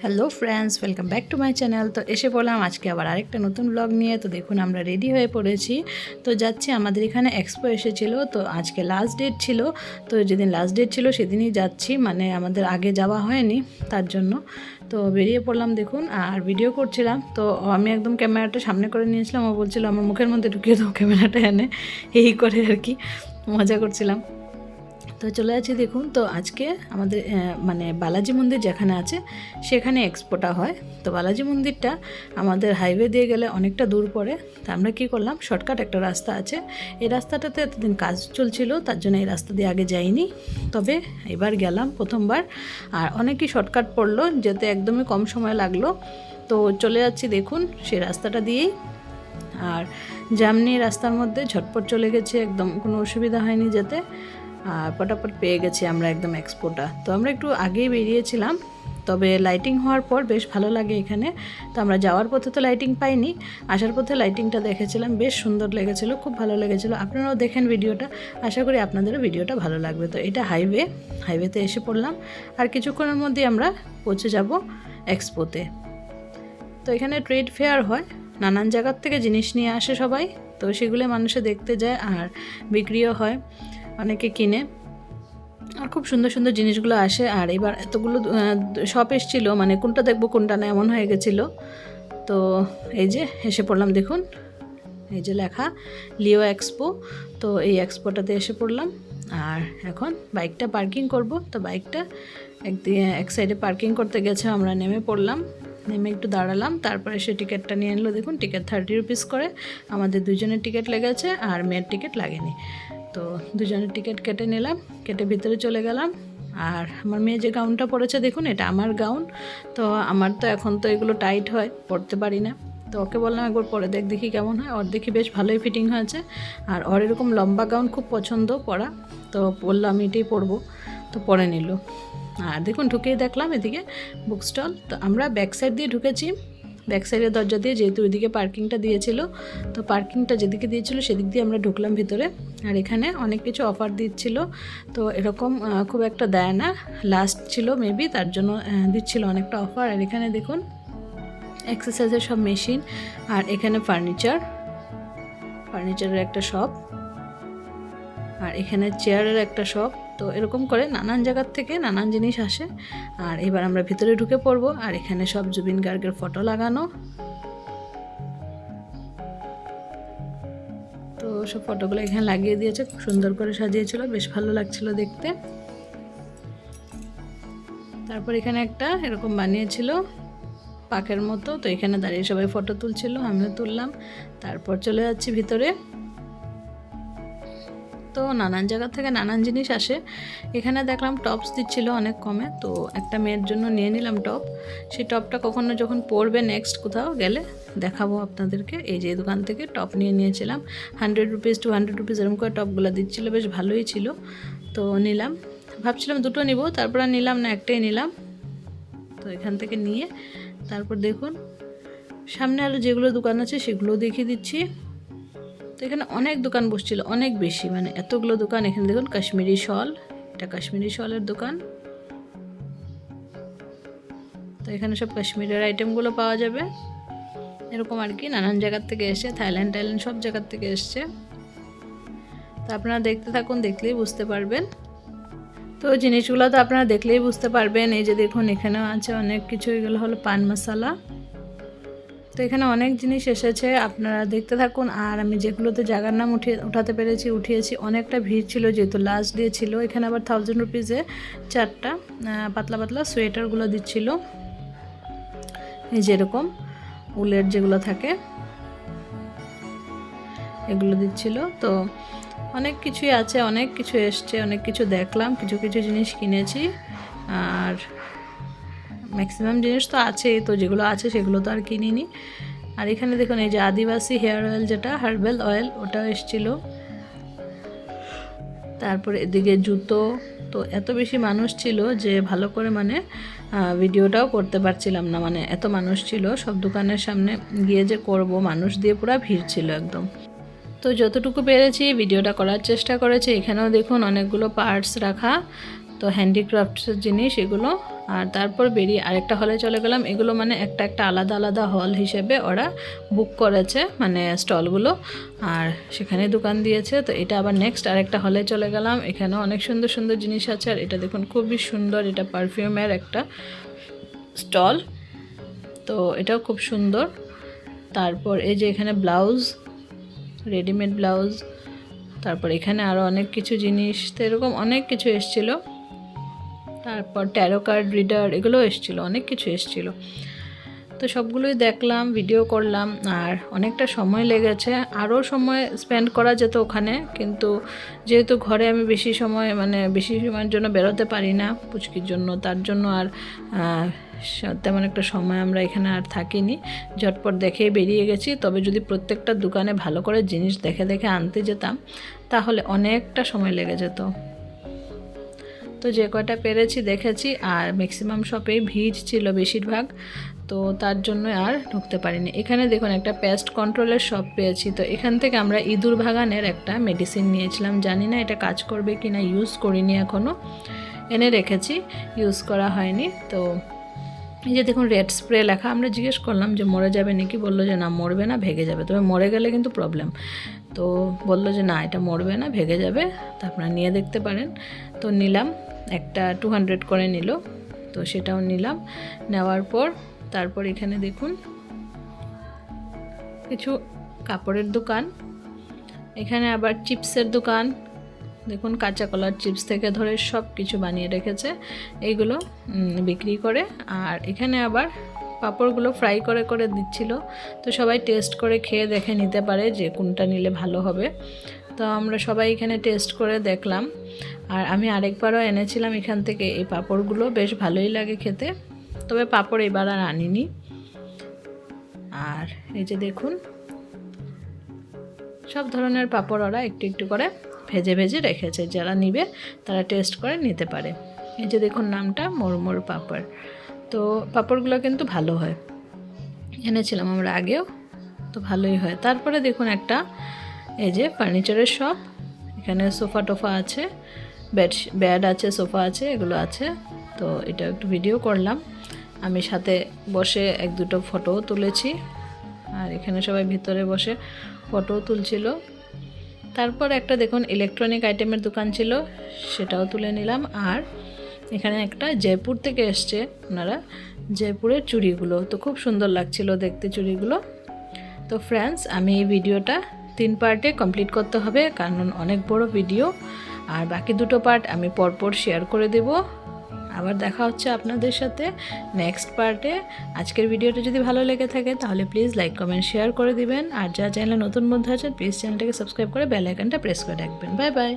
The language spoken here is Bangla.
Hello friends, welcome back to my channel. তো এসে পড়লাম আজকে আবার আরেকটা নতুন ব্লগ নিয়ে। তো দেখুন আমরা রেডি হয়ে পড়েছি। তো যাচ্ছি, আমাদের এখানে এক্সপো এসেছিল, তো আজকে লাস্ট ডেট ছিল। তো যেদিন লাস্ট ডেট ছিল সেদিনই যাচ্ছি, মানে আমাদের আগে যাওয়া হয়নি তার জন্য। তো বেরিয়ে পড়লাম দেখুন, আর ভিডিও করছিলাম। তো আমি একদম ক্যামেরাটা সামনে করে নিয়েছিলাম, ও বলছিল আমার মুখের মধ্যে ঢুকিয়ে দাও ক্যামেরাটা এনে, এই করে আর কি মজা করছিলাম। তো চলে যাচ্ছি দেখুন। তো আজকে আমাদের মানে বালাজি মন্দির যেখানে আছে সেখানে এক্সপোটা হয়। তো বালাজি মন্দিরটা আমাদের হাইওয়ে দিয়ে গেলে অনেকটা দূর পড়ে। তো আমরা কী করলাম, শর্টকাট একটা রাস্তা আছে, এই রাস্তাটাতে এতদিন কাজ চলছিল, তার জন্য এই রাস্তা দিয়ে আগে যাইনি, তবে এবার গেলাম প্রথমবার। আর অনেকই শর্টকাট পড়লো, যেতে একদমই কম সময় লাগলো। তো চলে যাচ্ছি দেখুন সেই রাস্তাটা দিয়েই। আর জ্যাম নেই রাস্তার মধ্যে, ঝটপট চলে গেছে, একদম কোনো অসুবিধা হয়নি যেতে। আর পটাপট পেয়ে গেছি আমরা একদম এক্সপোটা। তো আমরা একটু আগেই বেরিয়েছিলাম, তবে লাইটিং হওয়ার পর বেশ ভালো লাগে এখানে। তো আমরা যাওয়ার পথে তো লাইটিং পাইনি, আসার পথে লাইটিংটা দেখেছিলাম, বেশ সুন্দর লেগেছিলো, খুব ভালো লেগেছিলো। আপনারাও দেখেন ভিডিওটা, আশা করি আপনাদেরও ভিডিওটা ভালো লাগবে। তো এটা হাইওয়েতে এসে পড়লাম, আর কিছুক্ষণের মধ্যে আমরা পৌঁছে যাব এক্সপোতে। তো এখানে ট্রেড ফেয়ার হয়, নানান জায়গার থেকে জিনিস নিয়ে আসে সবাই, তো সেগুলো মানুষে দেখতে যায় আর বিক্রিও হয়, অনেকে কিনে। আর খুব সুন্দর সুন্দর জিনিসগুলো আসে। আর এবার এতগুলো শপ এসেছিলো, মানে কোনটা দেখবো কোনটা না এমন হয়ে গেছিলো। তো এই যে এসে পড়লাম দেখুন, এই যে লেখা লিও এক্সপো। তো এই এক্সপোটাতে এসে পড়লাম, আর এখন বাইকটা পার্কিং করব। তো বাইকটা এক সাইডে পার্কিং করতে গেছে, আমরা নেমে পড়লাম, নেমে একটু দাঁড়ালাম, তারপরে সে টিকিটটা নিয়ে আনলো। দেখুন টিকিট 30 রুপিস করে, আমাদের দুজনের টিকিট লেগেছে আর মেয়ের টিকিট লাগেনি। তো দুজনের টিকিট কেটে নিলাম, কেটে ভিতরে চলে গেলাম। আর আমার মেয়ে যে গাউনটা পরেছে দেখুন, এটা আমার গাউন। তো আমার তো এখন তো এগুলো টাইট হয়, পরতে পারি না। তো ওকে বললাম একবার পরে দেখি কেমন হয়। ওর দেখি বেশ ভালোই ফিটিং হয়েছে, আর ওর এরকম লম্বা গাউন খুব পছন্দ পরা। তো বললো আমি এটাই পরবো, তো পরে নিল। আর দেখুন ঢুকেই দেখলাম এদিকে বুক স্টল। তো আমরা ব্যাক সাইড দিয়ে ঢুকেছি, ব্যাক সাইডের দরজা দিয়ে, যেহেতু ওইদিকে পার্কিংটা দিয়েছিল। তো পার্কিংটা যেদিকে দিয়েছিল সেদিক দিয়ে আমরা ঢুকলাম ভিতরে। আর এখানে অনেক কিছু অফার দিচ্ছিল, তো এরকম খুব একটা দেয় না, লাস্ট ছিল মেবি, তার জন্য দিচ্ছিল অনেকটা অফার। আর এখানে দেখুন এক্সারসাইজের সব মেশিন, আর এখানে ফার্নিচারের একটা শপ, আর এখানে চেয়ারের একটা শপ। তো এরকম করে নানান জায়গার থেকে নানান জিনিস আসে। আর এবার আমরা ভিতরে ঢুকে পড়বো। আর এখানে সব জুবিন গার্গের ফটো লাগানো, তো সব ফটোগুলো এখানে লাগিয়ে দিয়েছে, খুব সুন্দর করে সাজিয়েছিল, বেশ ভালো লাগছিল দেখতে। তারপর এখানে একটা এরকম বানিয়েছিল পাকের মতো, তো এখানে দাঁড়িয়ে সবাই ফটো তুলছিল, আমিও তুললাম। তারপর চলে যাচ্ছি ভিতরে। তো নানান জায়গা থেকে নানান জিনিস আসে। এখানে দেখলাম টপস দিচ্ছিল অনেক কমে, তো একটা মেয়ের জন্য নিয়ে নিলাম টপ। সেই টপটা কখনো যখন পরবে নেক্সট কোথাও গেলে দেখাবো আপনাদেরকে। এই যে দোকান থেকে টপ নিয়েছিলাম, 100 রুপিস 200 রুপিস এরকম করে টপগুলো দিচ্ছিলো, বেশ ভালোই ছিল। তো নিলাম, ভাবছিলাম দুটো নিব, তারপর আর নিলাম না, একটাই নিলাম। তো এখান থেকে নিয়ে তারপর দেখুন সামনে আরও যেগুলো দোকান আছে সেগুলোও দেখিয়ে দিচ্ছি। তো এখানে অনেক দোকান বসছিল, অনেক বেশি, মানে এতগুলো দোকান। এখানে দেখুন কাশ্মীরি শল, এটা কাশ্মীরি শলের দোকান। তো এখানে সব কাশ্মীরের আইটেমগুলো পাওয়া যাবে, এরকম আর কি, নানান জায়গার থেকে এসে, থাইল্যান্ড সব জায়গার থেকে এসছে। তো আপনারা দেখতে থাকুন, দেখলেই বুঝতে পারবেন। তো জিনিসগুলো তো আপনারা দেখলেই বুঝতে পারবেন। এই যে দেখুন এখানেও আছে অনেক কিছু, এগুলো হলো পান মশলা। তো এখানে অনেক জিনিস এসেছে, আপনারা দেখতে থাকুন। আর আমি যেগুলোতে জায়গার নাম উঠাতে পেরেছি উঠিয়েছি। অনেকটা ভিড় ছিল যেহেতু লাস্ট ডে ছিল। এখানে আবার 1000 রুপিসে 4টা পাতলা পাতলা সোয়েটারগুলো দিচ্ছিল, এই যেরকম উলের যেগুলো থাকে এগুলো দিচ্ছিল। তো অনেক কিছুই আছে, অনেক কিছু এসছে, অনেক কিছু দেখলাম, কিছু কিছু জিনিস কিনেছি। আর ম্যাক্সিমাম জিনিস তো আছেই, তো যেগুলো আছে সেগুলো তো আর কিনিনি। আর এখানে দেখুন এই যে আদিবাসী হেয়ার অয়েল, যেটা হার্বাল অয়েল, ওটাও এসেছিলো। তারপরে এদিকে জুতো। তো এত বেশি মানুষ ছিল যে ভালো করে মানে ভিডিওটাও করতে পারছিলাম না, মানে এত মানুষ ছিল। সব দোকানের সামনে গিয়ে যে করব, মানুষ দিয়ে পুরো ভিড় ছিল একদম। তো যতটুকু পেরেছি ভিডিওটা করার চেষ্টা করেছি। এখানেও দেখুন অনেকগুলো পার্টস রাখা, তো হ্যান্ডিক্রাফটসের জিনিস এগুলো। আর তারপর বেরিয়ে আরেকটা হলে চলে গেলাম। এগুলো মানে একটা একটা আলাদা আলাদা হল হিসেবে ওরা বুক করেছে, মানে স্টলগুলো, আর সেখানে দোকান দিয়েছে। তো এটা আবার নেক্সট আরেকটা হলে চলে গেলাম। এখানেও অনেক সুন্দর সুন্দর জিনিস আছে। আর এটা দেখুন খুবই সুন্দর, এটা পারফিউমের একটা স্টল, তো এটাও খুব সুন্দর। তারপর এই যে এখানে ব্লাউজ, রেডিমেড ব্লাউজ, তারপর এখানে আরও অনেক কিছু জিনিস, তো এরকম অনেক কিছু এসেছিলো। তারপর ট্যারো কার্ড রিডার এগুলো এসেছিলো, অনেক কিছু এসেছিলো। তো সবগুলোই দেখলাম, ভিডিও করলাম, আর অনেকটা সময় লেগেছে। আরও সময় স্পেন্ড করা যেত ওখানে, কিন্তু যেহেতু ঘরে আমি বেশি সময়ের জন্য বেরোতে পারি না পুচকির জন্য, তার জন্য আর তেমন একটা সময় আমরা এখানে আর থাকিনি, ঝটপট দেখেই বেরিয়ে গেছি। তবে যদি প্রত্যেকটা দোকানে ভালো করে জিনিস দেখে দেখে আনতে যেতাম তাহলে অনেকটা সময় লেগে যেত। তো যে কয়টা পেরেছি দেখেছি, আর ম্যাক্সিমাম শপেই ভিড় ছিল বেশিরভাগ, তো তার জন্য আর ঢুকতে পারিনি। এখানে দেখুন একটা পেস্ট কন্ট্রোলের শপ পেয়েছি। তো এখান থেকে আমরা ইঁদুর ভাগানের একটা মেডিসিন নিয়েছিলাম, জানি না এটা কাজ করবে কি না, ইউজ করিনি এখনও, এনে রেখেছি, ইউজ করা হয়নি। তো এই যে দেখুন রেড স্প্রে লেখা, আমরা জিজ্ঞেস করলাম যে মরে যাবে নাকি, বললো যে না মরবে না, ভেগে যাবে, তবে মরে গেলে কিন্তু প্রবলেম। তো বললো যে না এটা মরবে না, ভেগে যাবে, তা আপনারা নিয়ে দেখতে পারেন। তো নিলাম, একটা 200 করে নিল, তো সেটাও নিলাম। নেওয়ার পর তারপর এখানে দেখুন কিছু কাপড়ের দোকান, এখানে আবার চিপসের দোকান, দেখুন কাঁচা কলার চিপস থেকে ধরে সব কিছু বানিয়ে রেখেছে, এইগুলো বিক্রি করে। আর এখানে আবার পাঁপড়গুলো ফ্রাই করে করে দিচ্ছিল, তো সবাই টেস্ট করে খেয়ে দেখে নিতে পারে যে কোনটা নিলে ভালো হবে। তো আমরা সবাই এখানে টেস্ট করে দেখলাম। আর আমি আরেকবারও এনেছিলাম এখান থেকে এই পাঁপড়গুলো, বেশ ভালোই লাগে খেতে, তবে পাঁপড় এবার আর আনিনি। আর এই যে দেখুন সব ধরনের পাঁপড় ওরা একটু একটু করে ভেজে ভেজে রেখেছে, যারা নিবে তারা টেস্ট করে নিতে পারে। এই যে দেখুন নামটা মোরমোর পাঁপড়। তো পাঁপড়গুলো কিন্তু ভালো হয়, এনেছিলাম আমরা আগেও, তো ভালোই হয়। তারপরে দেখুন একটা এই যে ফার্নিচারের শপ, এখানে সোফা টোফা আছে, বেড আছে, সোফা আছে, এগুলো আছে। তো এটা একটু ভিডিও করলাম, আমি সাথে বসে এক দুটো ফটোও তুলেছি, আর এখানে সবাই ভিতরে বসে ফটোও তুলছিল। তারপর একটা দেখুন ইলেকট্রনিক আইটেমের দোকান ছিল, সেটাও তুলে নিলাম। আর এখানে একটা জয়পুর থেকে এসছে ওনারা, জয়পুরের চুড়িগুলো, তো খুব সুন্দর লাগছিল দেখতে চুড়িগুলো। তো ফ্রেন্ডস, আমি এই ভিডিওটা 3 পার্টে কমপ্লিট করতে হবে, কারণ অনেক বড় ভিডিও, আর বাকি 2টো পার্ট আমি পরপর শেয়ার করে দেব। আবার দেখা হচ্ছে আপনাদের সাথে নেক্সট পার্টে। আজকের ভিডিওটা যদি ভালো লেগে থাকে তাহলে প্লিজ লাইক কমেন্ট শেয়ার করে দিবেন, আর যা চ্যানেলে নতুন বন্ধু আছেন প্লিজ চ্যানেলটাকে সাবস্ক্রাইব করে বেল আইকনটা প্রেস করে রাখবেন। Bye bye.